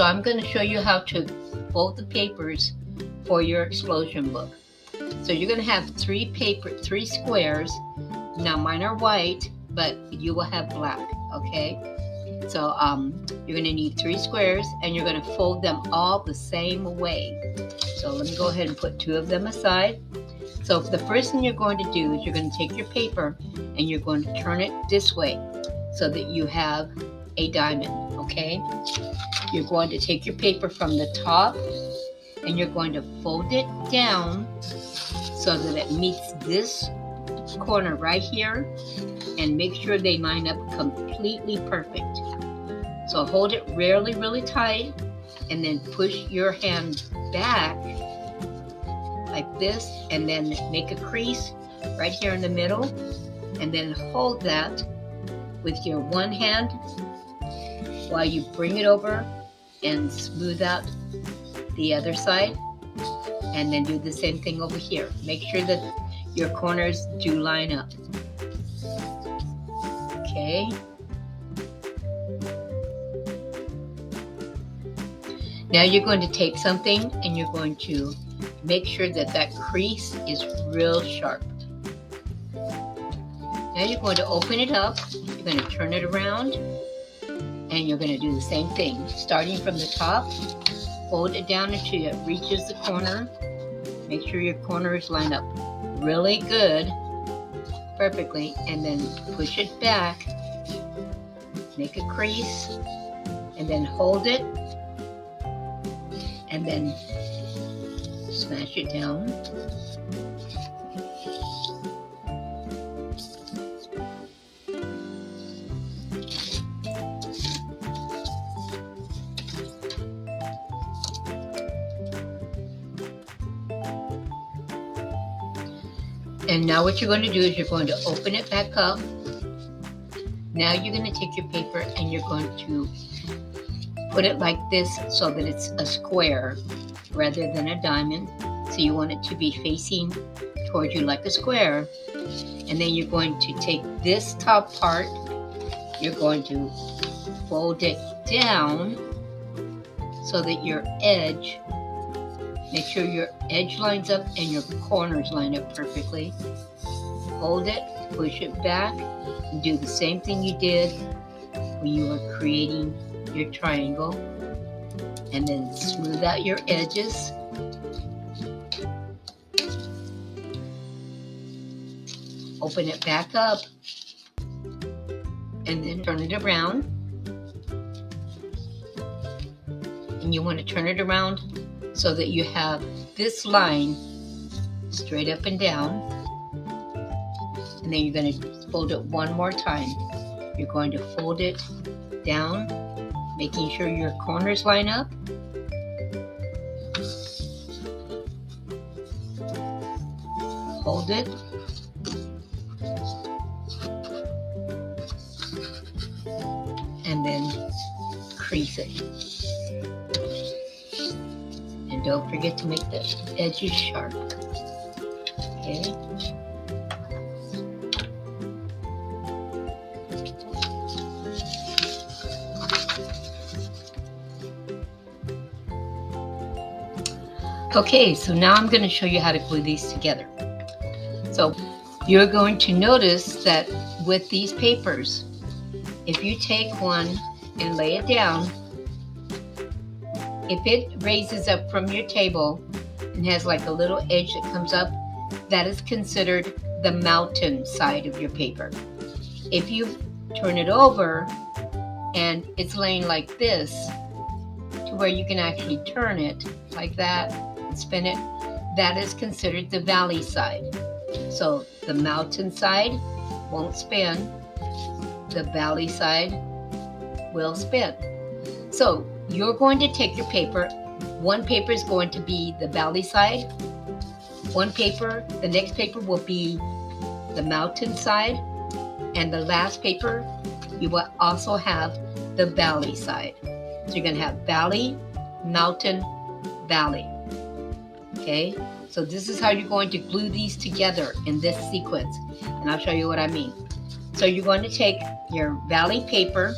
I'm going to show you how to fold the papers for your explosion book. So you're going to have three squares. Now mine are white, but you will have black, okay? So you're going to need 3 squares, and you're going to fold them all the same way. So let me go ahead and put 2 of them aside. So the first thing you're going to do is you're going to take your paper and you're going to turn it this way so that you have a diamond, okay? You're going to take your paper from the top and you're going to fold it down so that it meets this corner right here, and make sure they line up completely perfect. So hold it really, really tight, and then push your hand back like this, and then make a crease right here in the middle, and then hold that with your one hand while you bring it over and smooth out the other side, and then do the same thing over here. Make sure that your corners do line up. Okay. Now you're going to take something and you're going to make sure that that crease is real sharp. Now you're going to open it up, you're going to turn it around, and you're going to do the same thing. Starting from the top, fold it down until it reaches the corner. Make sure your corners line up really good, perfectly, and then push it back, make a crease, and then hold it, and then smash it down. And now what you're going to do is you're going to open it back up. Now you're going to take your paper and you're going to put it like this so that it's a square rather than a diamond. So you want it to be facing towards you like a square. And then you're going to take this top part, you're going to fold it down so that your edge, make sure your edge lines up and your corners line up perfectly. Hold it, push it back, and do the same thing you did when you were creating your triangle. And then smooth out your edges. Open it back up, and then turn it around. And you want to turn it around so that you have this line straight up and down. And then you're going to fold it one more time. You're going to fold it down, making sure your corners line up. Hold it. And then crease it. And don't forget to make the edges sharp. Okay. Okay, so now I'm going to show you how to glue these together. So you're going to notice that with these papers, if you take one and lay it down, if it raises up from your table and has like a little edge that comes up, that is considered the mountain side of your paper. If you turn it over and it's laying like this, to where you can actually turn it like that and spin it, that is considered the valley side. So the mountain side won't spin, the valley side will spin. So you're going to take your paper, one paper is going to be the valley side, the next paper will be the mountain side, and the last paper you will also have the valley side. So you're going to have valley, mountain, valley. Okay, so this is how you're going to glue these together in this sequence, and I'll show you what I mean. So you're going to take your valley paper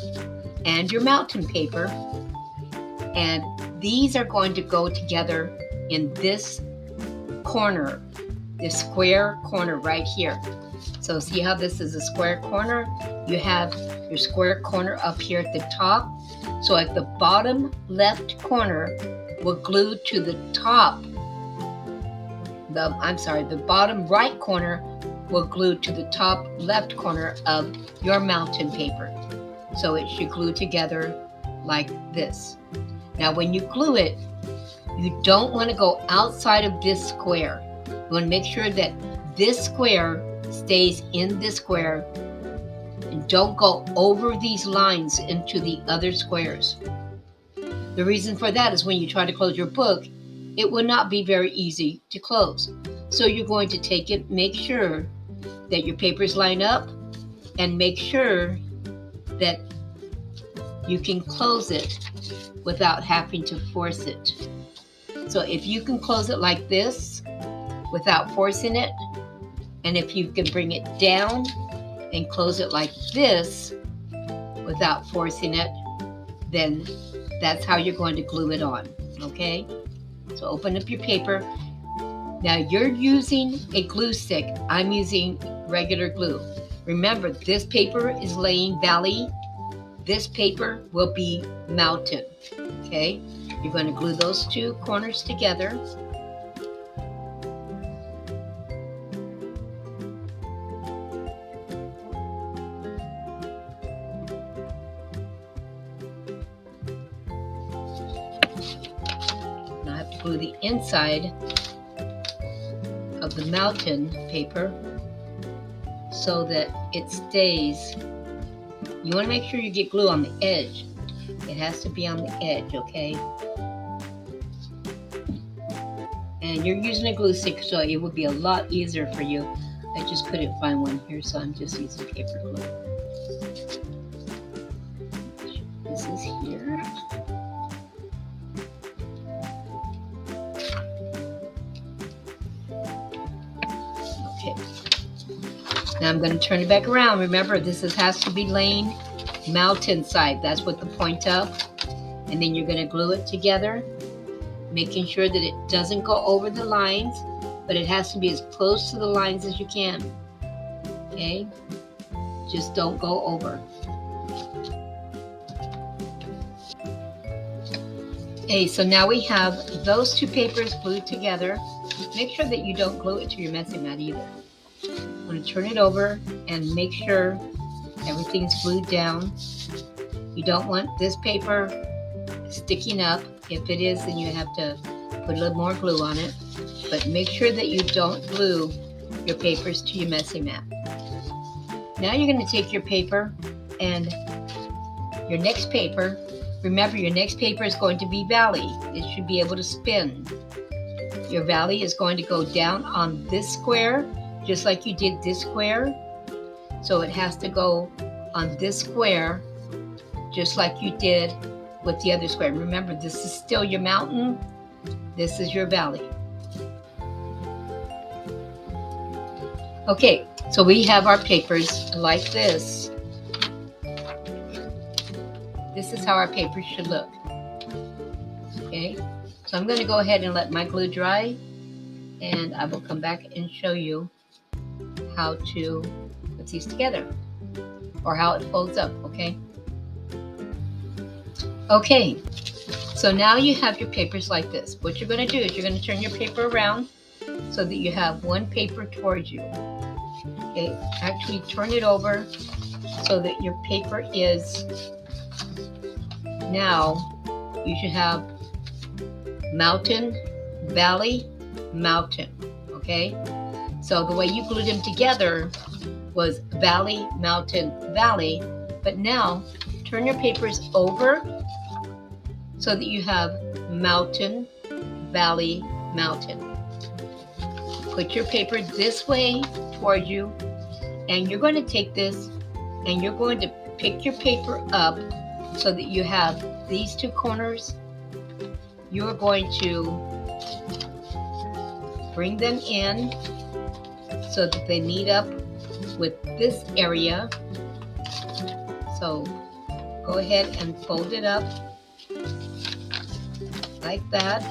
and your mountain paper, And these are going to go together in this corner, this square corner right here. So see how this is a square corner? You have your square corner up here at the top. So at the bottom left corner will glue to the top. The bottom right corner will glue to the top left corner of your mountain paper. So it should glue together like this. Now when you glue it, you don't want to go outside of this square. You want to make sure that this square stays in this square and don't go over these lines into the other squares. The reason for that is when you try to close your book, it will not be very easy to close. So you're going to take it, make sure that your papers line up, and make sure that you can close it without having to force it. So if you can close it like this without forcing it, and if you can bring it down and close it like this without forcing it, then that's how you're going to glue it on, okay? So open up your paper. Now you're using a glue stick. I'm using regular glue. Remember, this paper is laying valley. This paper will be mountain, okay? You're going to glue those two corners together. Now I have to glue the inside of the mountain paper so that it stays. You want to make sure you get glue on the edge. It has to be on the edge, okay? And you're using a glue stick, so it would be a lot easier for you. I just couldn't find one here, so I'm just using paper glue. This is here. Okay. Now I'm going to turn it back around. Remember, this has to be laying mountain side. That's what the point of. And then you're going to glue it together, making sure that it doesn't go over the lines, but it has to be as close to the lines as you can. Okay? Just don't go over. Okay, so now we have those two papers glued together. Make sure that you don't glue it to your messing mat either. I'm going to turn it over and make sure everything's glued down. You don't want this paper sticking up. If it is, then you have to put a little more glue on it. But make sure that you don't glue your papers to your messing mat. Now you're going to take your paper and your next paper. Remember, your next paper is going to be valley. It should be able to spin. Your valley is going to go down on this square, just like you did this square. So it has to go on this square, just like you did with the other square. Remember, this is still your mountain. This is your valley. Okay, so we have our papers like this. This is how our papers should look. Okay, so I'm going to go ahead and let my glue dry, and I will come back and show you how to put these together, or how it folds up, okay? Okay, so now you have your papers like this. What you're going to do is you're going to turn your paper around so that you have one paper towards you. Okay, actually turn it over so that your paper is, now you should have mountain, valley, mountain, okay? So the way you glued them together was valley, mountain, valley, but now turn your papers over so that you have mountain, valley, mountain. Put your paper this way toward you, and you're going to take this and you're going to pick your paper up so that you have these two corners. You're going to bring them in so that they meet up with this area. So go ahead and fold it up like that.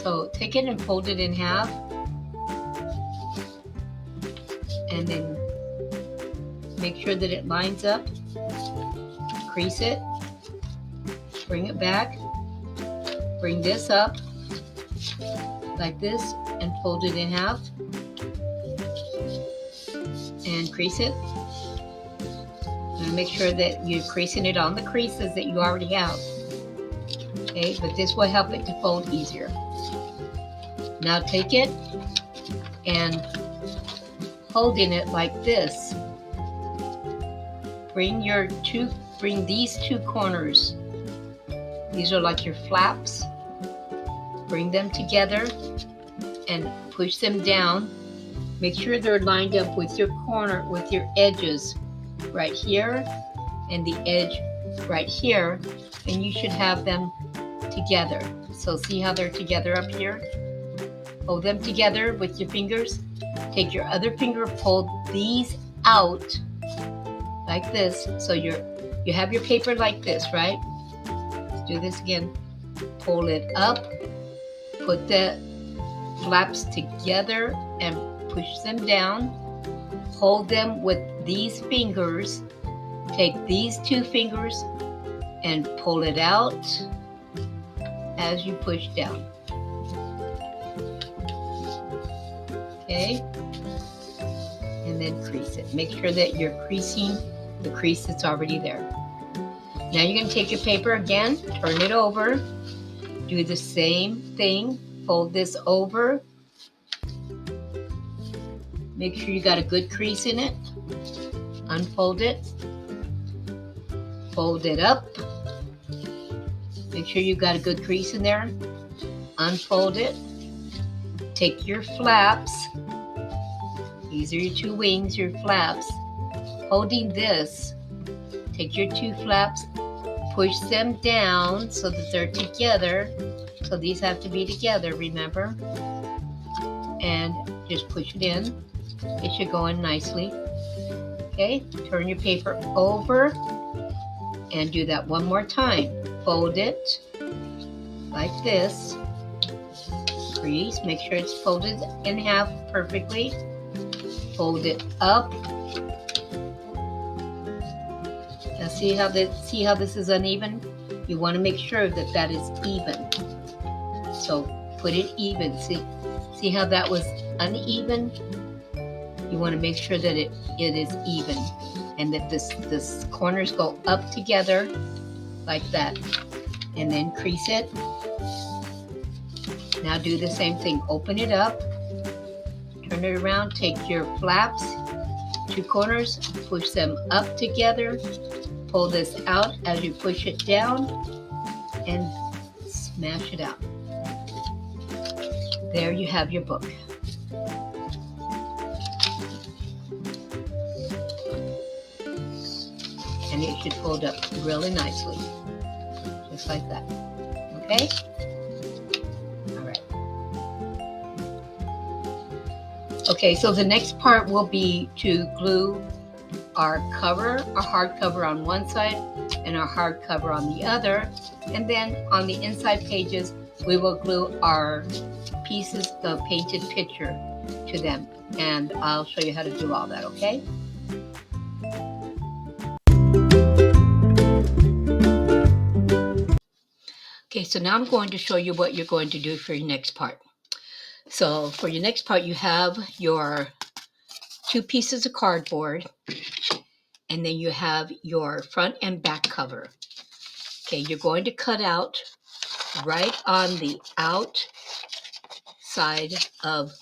So take it and fold it in half, and then make sure that it lines up. Crease it, bring it back, bring this up like this, and fold it in half, and crease it. And make sure that you're creasing it on the creases that you already have. Okay, but this will help it to fold easier. Now take it and holding it like this, bring these two corners. These are like your flaps. Bring them together and push them down. Make sure they're lined up with your edges right here and the edge right here, and you should have them together. So see how they're together up here? Hold them together with your fingers. Take your other finger, pull these out like this. So you have your paper like this, right? Let's do this again. Pull it up, put the flaps together and push them down. Hold them with these fingers. Take these two fingers and pull it out as you push down. Okay? And then crease it. Make sure that you're creasing the crease that's already there. Now you're going to take your paper again, turn it over, do the same thing, fold this over. Make sure you got a good crease in it. Unfold it. Fold it up. Make sure you got a good crease in there. Unfold it. Take your flaps. These are your two wings, your flaps. Holding this, take your two flaps, push them down so that they're together. So these have to be together, remember? And just push it in. It should go in nicely. Okay, turn your paper over and do that one more time. Fold it like this. Crease, make sure it's folded in half perfectly. Fold it up. Now see how this is uneven? You want to make sure that that is even. So put it even. See how that was uneven? You want to make sure that it is even, and that this corners go up together like that, and then crease it. Now do the same thing. Open it up, turn it around, take your flaps, two corners, push them up together, pull this out as you push it down, and smash it out. There you have your book. And it should fold up really nicely, just like that. Okay? All right. Okay, so the next part will be to glue our hardcover on one side and our hardcover on the other. And then on the inside pages, we will glue our pieces of painted picture to them. And I'll show you how to do all that, okay? Okay, so now I'm going to show you what you're going to do for your next part. So for your next part, you have your two pieces of cardboard, and then you have your front and back cover. Okay, you're going to cut out right on the outside of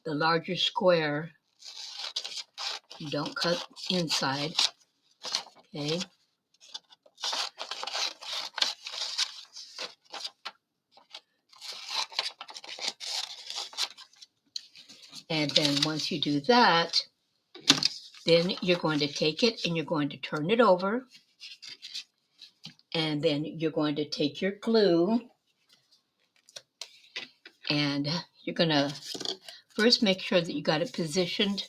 the larger square. You don't cut inside, okay? And then once you do that, then you're going to take it and you're going to turn it over. And then you're going to take your glue and you're going to first make sure that you got it positioned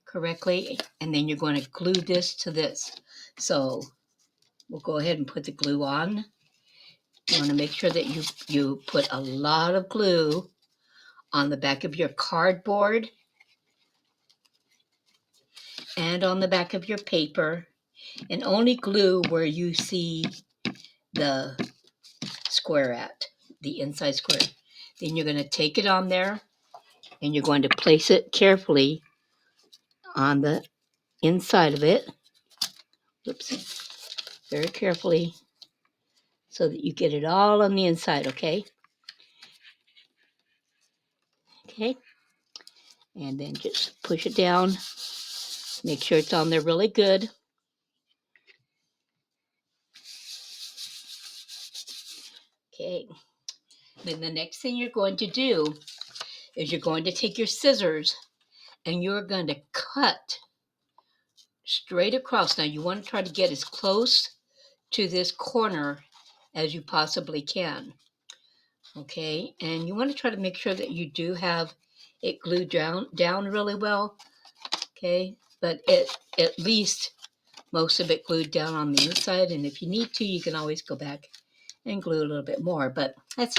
correctly. And then you're going to glue this to this. So we'll go ahead and put the glue on. You want to make sure that you put a lot of glue on the back of your cardboard and on the back of your paper, and only glue where you see the square at, the inside square. Then you're going to take it on there and you're going to place it carefully on the inside of it. Oops, very carefully so that you get it all on the inside, okay? Okay, and then just push it down. Make sure it's on there really good. Okay, then the next thing you're going to do is you're going to take your scissors and you're going to cut straight across. Now you want to try to get as close to this corner as you possibly can. Okay, and you want to try to make sure that you do have it glued down really well. Okay, but at least most of it glued down on the inside, and if you need to, you can always go back and glue a little bit more, but that's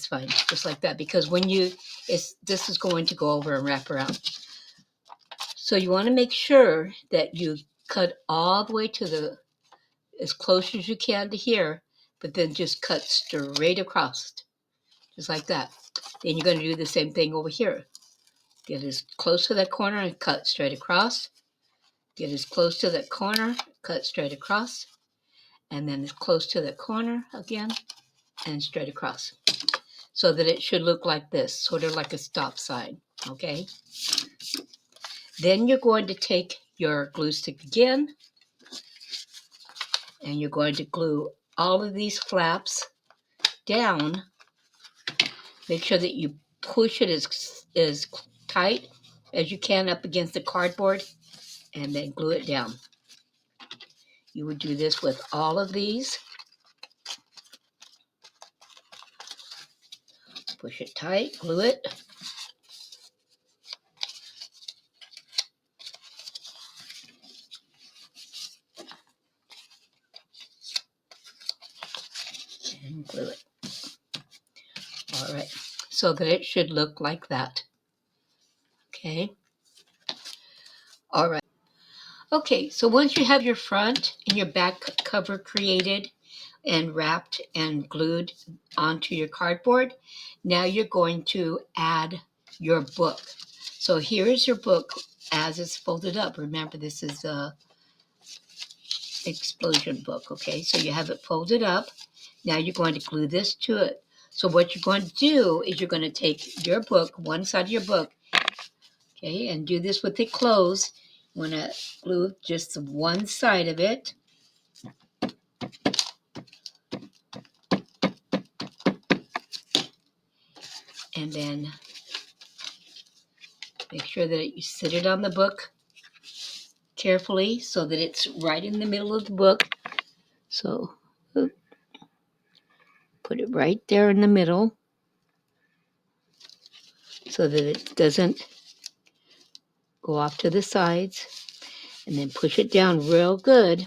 fine, just like that, because when this is going to go over and wrap around. So you want to make sure that you cut all the way to as close as you can to here, but then just cut straight across, just like that. Then you're going to do the same thing over here. Get as close to that corner and cut straight across. Get as close to that corner, cut straight across, and then as close to that corner again, and straight across. So that it should look like this, sort of like a stop sign, okay? Then you're going to take your glue stick again, and you're going to glue all of these flaps down. Make sure that you push it as tight as you can up against the cardboard, and then glue it down. You would do this with all of these. Push it tight, glue it. And glue it. All right, so that it should look like that. Okay. All right. Okay, so once you have your front and your back cover created and wrapped and glued onto your cardboard, now you're going to add your book. So here is your book as it's folded up. Remember, this is a explosion book, okay? So you have it folded up. Now you're going to glue this to it. So what you're going to do is you're going to take your book, one side of your book, okay, and do this with it closed. You want to glue just one side of it. And then make sure that you sit it on the book carefully so that it's right in the middle of the book. So put it right there in the middle so that it doesn't go off to the sides. And then push it down real good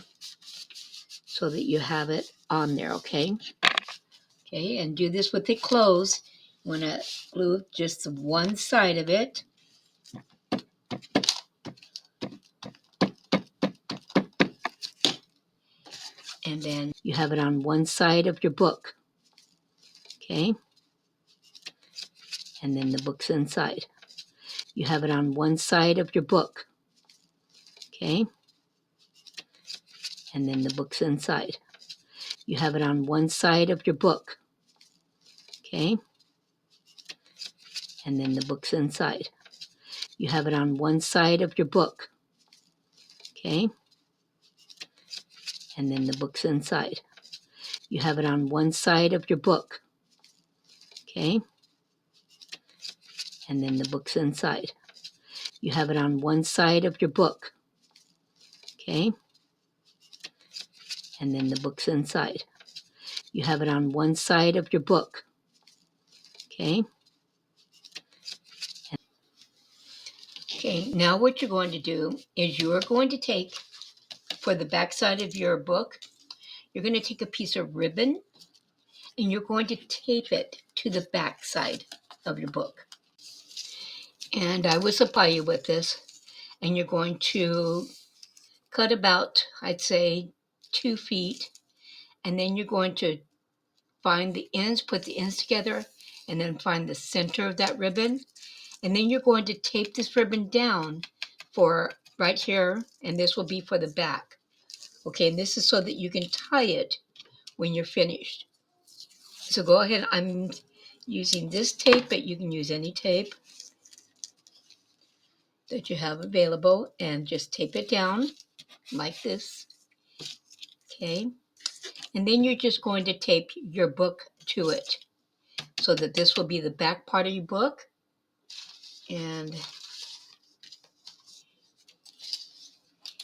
so that you have it on there, okay? Okay, and do this with it closed. You want to glue just one side of it. And then you have it on one side of your book, okay? And then the book's inside. You have it on one side of your book, okay? And then the book's inside. You have it on one side of your book, okay? And then the book's inside. You have it on one side of your book, okay? And then the book's inside. You have it on one side of your book, okay? And then the book's inside. You have it on one side of your book, okay? And then the book's inside. You have it on one side of your book, okay? Okay, now what you're going to do is you are going to take for the back side of your book, you're going to take a piece of ribbon and you're going to tape it to the back side of your book. And I will supply you with this. And you're going to cut about, I'd say, 2 feet. And then you're going to find the ends, put the ends together, and then find the center of that ribbon. And then you're going to tape this ribbon down for right here, and this will be for the back. Okay, and this is so that you can tie it when you're finished. So go ahead, I'm using this tape, but you can use any tape that you have available, and just tape it down like this. Okay, and then you're just going to tape your book to it so that this will be the back part of your book. And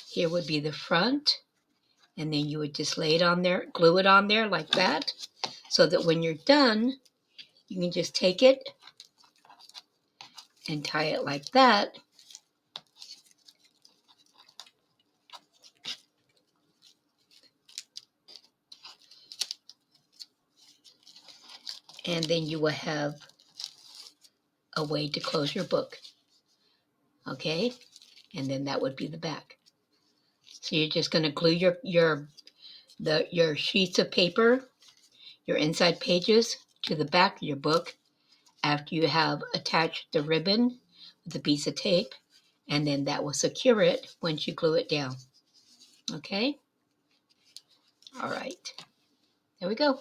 here would be the front. And then you would just lay it on there, glue it on there like that, so that when you're done, you can just take it and tie it like that. And then you will have a way to close your book. Okay? And then that would be the back. So you're just going to glue your sheets of paper, your inside pages, to the back of your book after you have attached the ribbon with a piece of tape, and then that will secure it once you glue it down. Okay? All right. There we go.